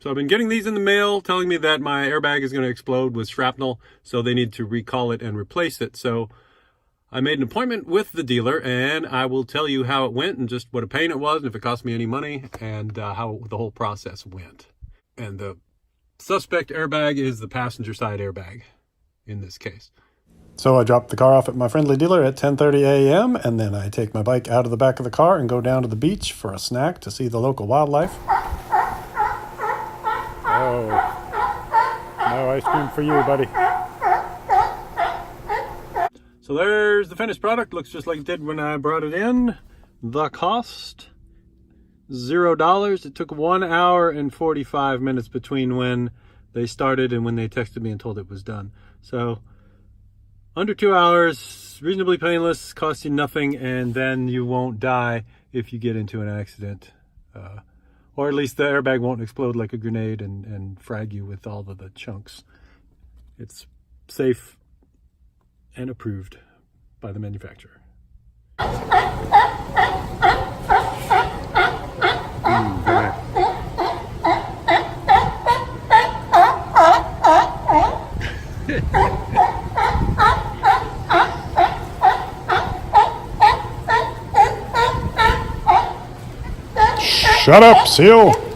So I've been getting these in the mail telling me that my airbag is going to explode with shrapnel, so they need to recall it and replace it. So I made an appointment with the dealer, and I will tell you how it went and just what a pain it was and if it cost me any money and how the whole process went. And the suspect airbag is the passenger side airbag in this case. So I dropped the car off at my friendly dealer at 10:30 a.m. and then I take my bike out of the back of the car and go down to the beach for a snack to see the local wildlife. Oh, no ice cream for you, buddy. So there's the finished product. Looks just like it did when I brought it in. The cost, $0. It took 1 hour and 45 minutes between when they started and when they texted me and told it was done. So under 2 hours, reasonably painless, costs you nothing, and then you won't die if you get into an accident. Or at least the airbag won't explode like a grenade and frag you with all of the chunks. It's safe and approved by the manufacturer. Shut up, Seal!